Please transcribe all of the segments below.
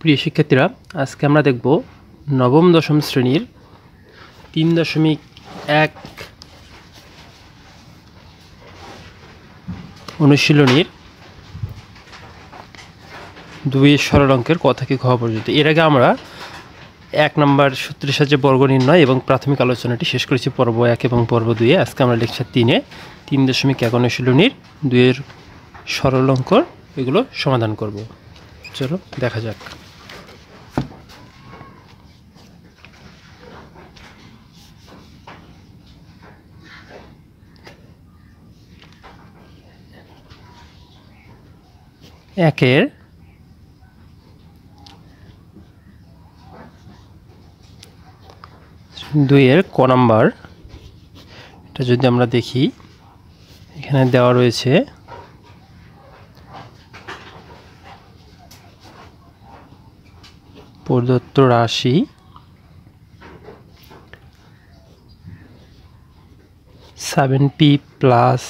প্রিয় শিক্ষার্থীরা, আজকে আমরা দেখব নবম দশম শ্রেণীর 3.1 অনুশীলনীর 2 সরল অঙ্কের ক থেকে খ পর্যন্ত। এর আগে আমরা 1 নম্বর সূত্রের সাহায্যে বর্গ নির্ণয় এবং প্রাথমিক আলোচনাটি শেষ করেছি পর্ব 1 এবং পর্ব 2-এ। আজকে আমরা লেকচার 3-এ 3.1 অনুশীলনীর 2 সরল অঙ্ক এগুলো সমাধান করব। চলো দেখা যাক। একের 2-এর ক নাম্বার, এটা যদি আমরা দেখি, এখানে দেওয়া রয়েছে প্রদত্ত রাশি 7p plus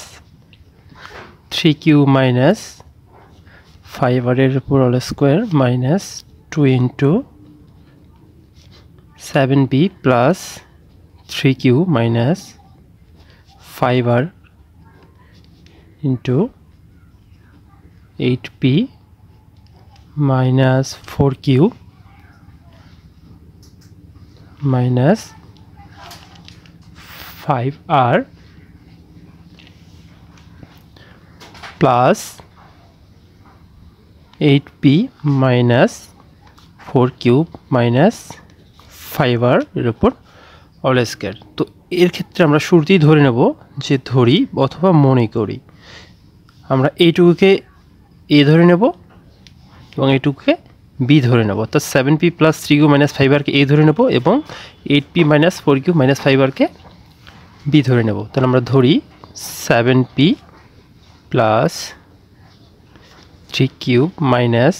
3q minus 5r এর উপর whole square minus 2 into 7p plus 3q minus 5r into 8p minus 4q minus 5r plus 8p minus 4q minus 5r এর উপর হোল স্কয়ার। তো এর ক্ষেত্রে আমরা শুরুতেই ধরে নেব যে ধরি অথবা মনে করি, আমরা এইটুকুকে a ধরে নেব এবং এইটুকুকে b ধরে নেব। অর্থাৎ 7p plus 3q minus 5r K a ধরে নেব এবং 8p minus 4q minus 5r কে b ধরে নেব। তাহলে আমরা ধরি 7p plus 3q minus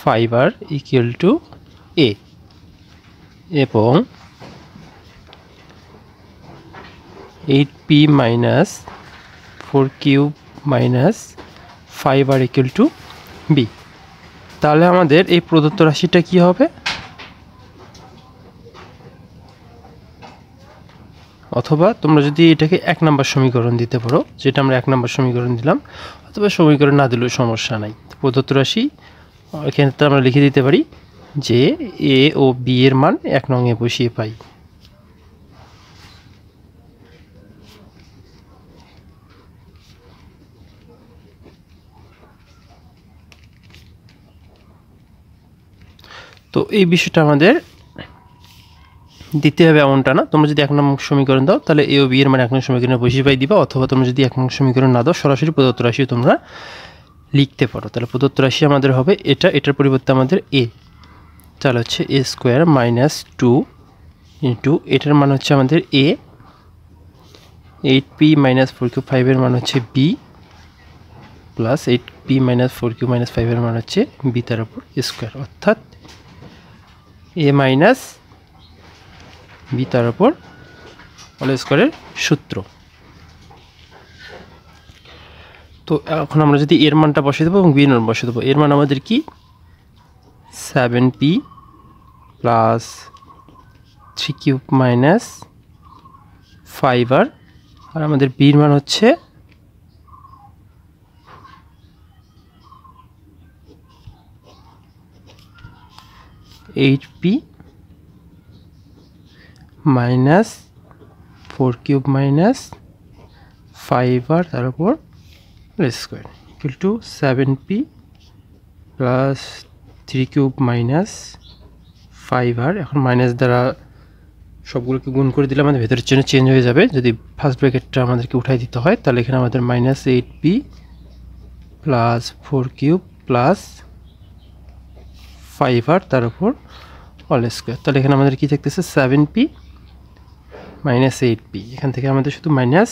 5r equal to a এবং 8p minus 4q minus 5r equal to b। তাহলে আমাদের এই প্রদত্ত রাশিটা কি হবে? অথবা তোমরা যদি এটাকে 1 নম্বর সমীকরণ দিতে পারো, যেটা আমরা 1 নম্বর সমীকরণ দিলাম, অথবা সমীকরণ না দিলেও সমস্যা নাই। প্রদত্ত রাশি এখানে তো আমরা লিখে দিতে পারি যে a ও b এর মান 1 নং-এ বসিয়ে পাই। তো এই বিষয়টা আমাদের দিতে হবে এমনটা না, তোমরা যদি 1 নং সমীকরণ দাও তাহলে a ও b এর মান 1 নং সমীকরণে বসিয়ে পাই দিবা, অথবা তোমরা যদি 1 নং সমীকরণ না দাও সরাসরি প্রদত্ত রাশি তোমরা লিখতে পারো। তাহলে প্রদত্ত রাশি আমাদের হবে এটার পরিবর্তে আমাদের a, তাহলে হচ্ছে a স্কোয়ার মাইনাস 2 ইন্টু এটার মান হচ্ছে আমাদের a, 8p মাইনাস 4q 5 এর মান হচ্ছে b plus 8p minus 4q minus 5 এর মান হচ্ছে b তার উপর স্কোয়ার, অর্থাৎ a মাইনাস b তার উপর হোল স্কোয়ারের সূত্র। তো এখন আমরা যদি এর মানটা বসিয়ে দেবো এবং b এর মান বসিয়ে দেবো, এর মান আমাদের কি 7p plus 3q minus 5r, আর আমাদের b এর মান হচ্ছে 8p minus 4q minus 5r তার উপর square equal two 7p plus 3q minus 5r। এখন মাইনাস দ্বারা সবগুলোকে গুণ করে দিলে আমাদের ভেতরের জন্য চেঞ্জ হয়ে যাবে। যদি ফার্স্ট ব্র্যাকেটটা আমাদেরকে উঠাই দিতে হয় তাহলে এখানে আমাদের minus 8p plus 4q plus 5r তার উপর হোল স্কোয়ার। তাহলে এখানে আমাদের কি থাকতেছে 7p মাইনাস 8p, এখান থেকে আমাদের শুধু মাইনাস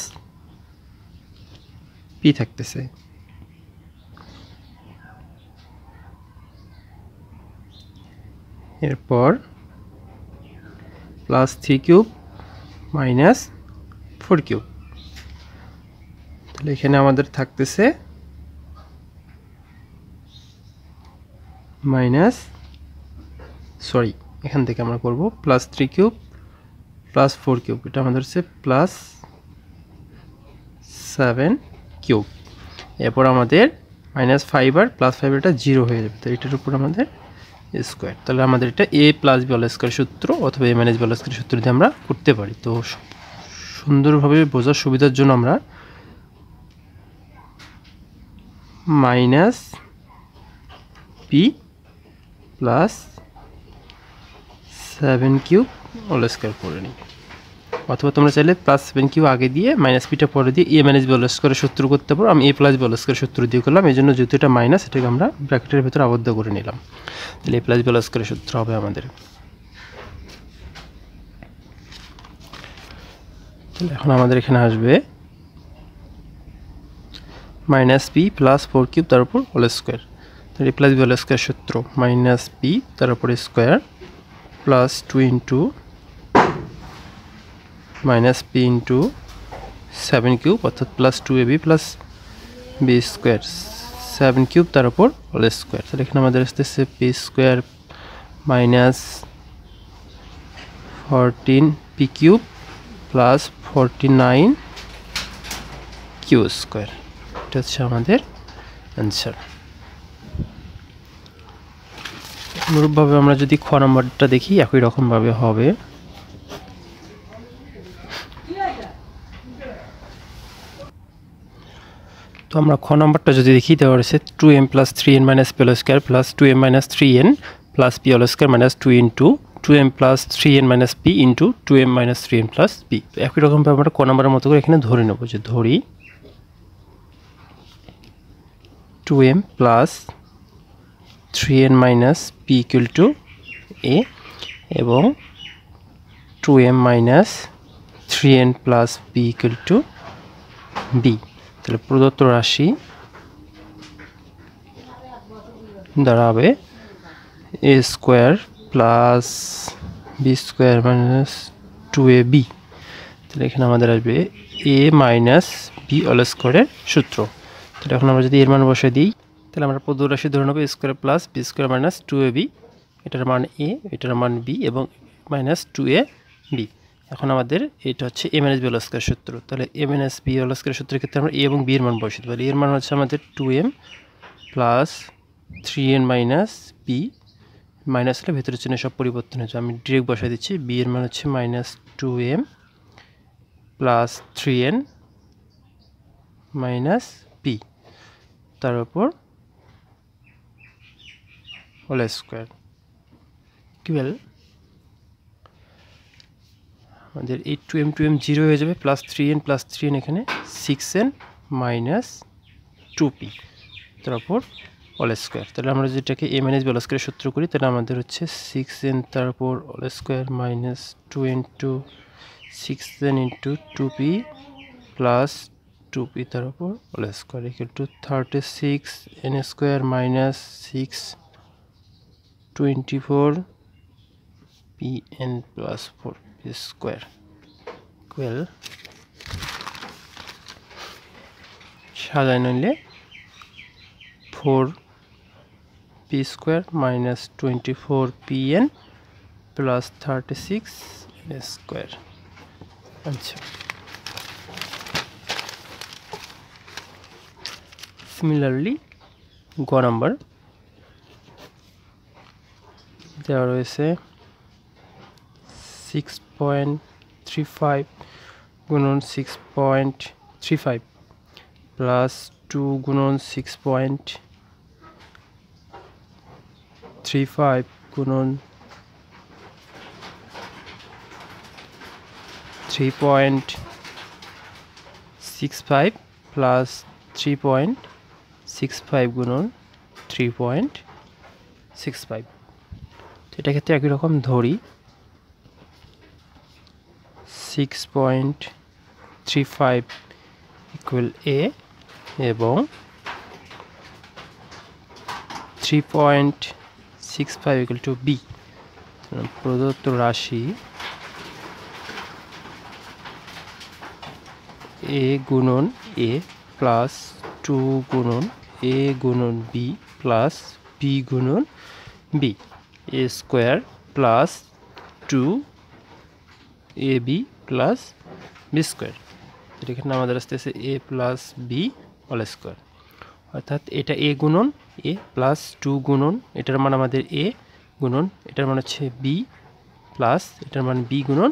p থাকতেছে। এরপর প্লাস 3q মাইনাস 4q, তাহলে এখানে আমাদের থাকতেছে মাইনাস সরি এখান থেকে আমরা করব প্লাস 3 কিউব প্লাস 4 কিউব, এটা আমাদের হচ্ছে প্লাস 7 কিউব। এরপর আমাদের মাইনাস 5 আর প্লাস 5 এটা 0 হয়ে যাবে, তো এটার উপর আমাদের স্কোয়ার। তাহলে আমাদের এটা a plus b whole square সূত্র অথবা a minus b whole square সূত্র দিয়ে আমরা করতে পারি। তো সুন্দরভাবে বোঝার সুবিধার জন্য আমরা minus p plus 7 cube whole square করে নিই, অথবা তোমরা চাইলে প্লাস 7 কিউব আগে দিয়ে মাইনাস পিটা পরে দিয়ে a মাইনাস b হোল স্কোয়ারের সূত্র করতে পারো। আমি a প্লাস b হোল স্কোয়ারের সূত্র দিয়ে করলাম, এই জন্য যেহেতু এটা মাইনাস এটাকে আমরা ব্র্যাকেটের ভিতরে আবদ্ধ করে নিলাম। তাহলে a প্লাস b হোল স্কোয়ারের সূত্র হবে আমাদের। তাহলে এখন আমাদের এখানে আসবে মাইনাস p প্লাস 4 কিউব তার উপর হোল স্কোয়ার। তাহলে a plus b whole square সূত্র মাইনাস p তার উপর square plus 2 into minus p into 7 cube অর্থাৎ plus 2ab plus b square 7 cube তার উপর হোল স্কোয়ার। তাহলে এখানে আমাদের আসতেছে p square minus 14p cube plus 49 Q square, এটা হচ্ছে আমাদের অ্যান্সার। অনুরূপভাবে আমরা যদি খ নম্বরটা দেখি একই রকমভাবে হবে। তো আমরা খ নম্বরটা যদি দেখি দেওয়া রয়েছে 2m plus 3n minus p whole square plus 2m minus 3n plus p whole square minus 2 into 2m plus 3n minus p into 2m minus 3n plus p। একই রকমভাবে আমরা ক নম্বরের মতো করে এখানে ধরে নেব, যে ধরি 2m plus 3n minus p equal to a এবং 2m minus 3n plus p equal to b। তাহলে প্রদত্ত রাশি দাঁড়াবে a square plus b square minus 2ab। তাহলে এখানে আমাদের আসবে a মাইনাস b হোল স্কোয়ারের সূত্র। তাহলে এখন আমরা যদি এর মান বসাই দিই, তাহলে আমরা প্রদত্ত রাশি ধরে নেব a square plus b square minus 2ab, এটার মান a এটার মান b এবং মাইনাস 2ab। এখন আমাদের এটা হচ্ছে a minus b whole square সূত্র। তাহলে a minus b whole square সূত্রের ক্ষেত্রে আমরা a এবং b এর মান বসাতে পারি। এর মান হচ্ছে আমাদের 2m plus 3n minus p, minus হলে ভেতরের চিহ্ন সব পরিবর্তন হয়েছে, আমি ডিরেক্ট বসাই দিচ্ছি। b এর মান হচ্ছে minus 2m plus 3n minus p তার উপর হোল স্কোয়ার ইকুয়াল আমাদের এই 2m 0 হয়ে যাবে, প্লাস 3n এখানে 6n মাইনাস 2p তার উপর হোল স্কোয়ার। তাহলে আমরা যেটাকে a মাইনাস b হোল স্কোয়ারের সূত্র করি, তাহলে আমাদের হচ্ছে 6n তার উপর whole square minus 2 into 6n into 2p plus 2p তার উপর whole square equal to 36n square minus 624 pn plus 4p square equal সাজায় নিলে 4p square minus 24pn plus 36 square. আচ্ছা, সিমিলারলি গ নাম্বার দেওয়া রয়েছে 6.35 গুণন 6.35 প্লাস 2 গুণন 6.35 গুণন 3.65 প্লাস 3.65 গুণন 3.65। এটা ক্ষেত্রে একই রকম ধরি 6.35 ইকুয়াল a এবং 3.65 ইকুয়াল টু b। প্রদত্ত রাশি a গুণন a প্লাস 2 গুণন a গুণন b প্লাস বি গুণন B, A square plus 2ab plus B square, এখানে আমাদের আসতেছে A plus B whole square, অর্থাৎ এটা এ গুণন এ প্লাস 2 গুণন এটার মান আমাদের এ গুণন এটার মান হচ্ছে বি প্লাস এটার মান বি গুণন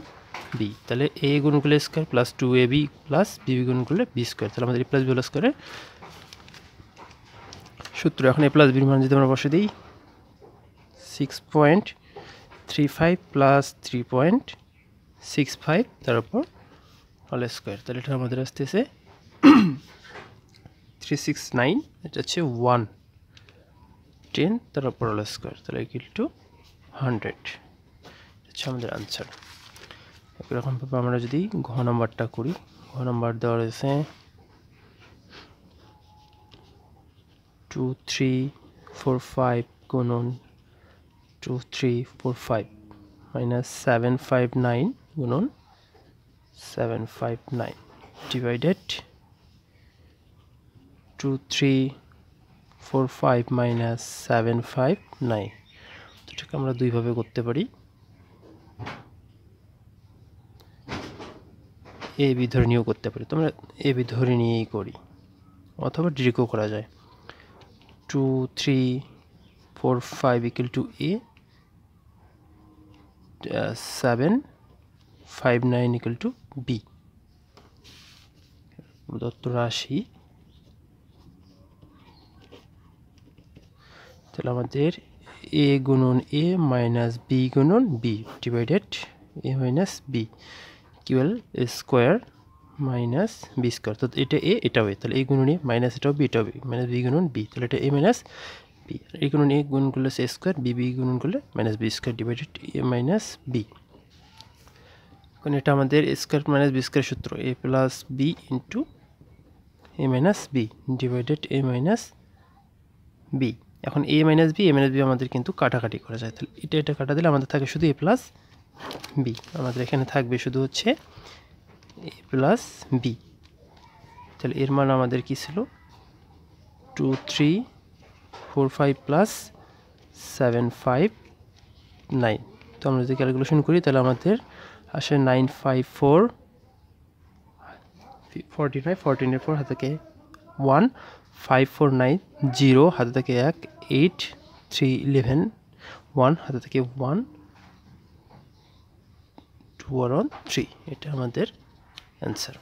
বি, তাহলে এ গুণ করলে square plus 2ab plus B গুণ করলে বি স্কোয়ার, তাহলে আমাদের এ প্লাস বি হোল স্কোয়ারের সূত্র। এখন এ প্লাস বির মান যদি আমরা বসে দিই 6.35 প্লাস 3.65 তার উপর হোল স্কোয়ার, তাহলে এটা আমাদের আসতেছে 369, এটা হচ্ছে 110 তার উপর হোল স্কোয়ার, তাহলে ইকুয়াল টু 100 হচ্ছে আমাদের আনসার। এরকমভাবে আমরা যদি ঘ নাম্বারটা করি, ঘ নাম্বার দেওয়া রয়েছে 2 3 4 5 গুণন 2 3 4 5 মাইনাস 7 5 9 গুণন 7 5 9 ডিভাইডেড 2 3 4 5 মাইনাস 7 5 9, এটাকে আমরা দুইভাবে করতে পারি, এ বি ধরে নিয়েও করতে পারি, তোমরা এ বি ধরে নিয়েই করি, অথবা ডিরেক্টও করা যায়। 2 3 4 5 equal to A, 7 5 9 equal to B, প্রদত্ত রাশি, তাহলে আমাদের এ গুণন এ মাইনাস বি গুণন B divided A minus B equal square minus B square, তো এটা এ এটাও এ, তাহলে এ গুণন এ মাইনাস এটাও বি মাইনাস বি গুণন বি, তাহলে এটা এ মাইনাস বি, এ গুণন এ গুণ করলে এ স্কোয়ার, বি বি গুণন করলে minus B square divided A minus B. এখন এটা আমাদের স্কোয়ার মাইনাস বি স্কোয়ার সূত্র, এ plus B into A minus B divided A minus B. এখন এ মাইনাস বি আমাদের কিন্তু কাটাকাটি করা যায়, তাহলে এটা কাটা দিলে আমাদের থাকে শুধু এ প্লাস বি, আমাদের এখানে থাকবে শুধু হচ্ছে এ প্লাস বি, তাহলে এর মান আমাদের কি ছিল 2 3 4 5 প্লাস 7 5 9, তো আমরা যদি ক্যালকুলেশন করি তাহলে আমাদের আসে 9 5 4 49, 14 এর পর হাতে থেকে 1 5 4 9 0 হাতে থেকে 1 8 3 11 1 হাতে থেকে 1 2 আর 1 3, এটা আমাদের অ্যান্সার।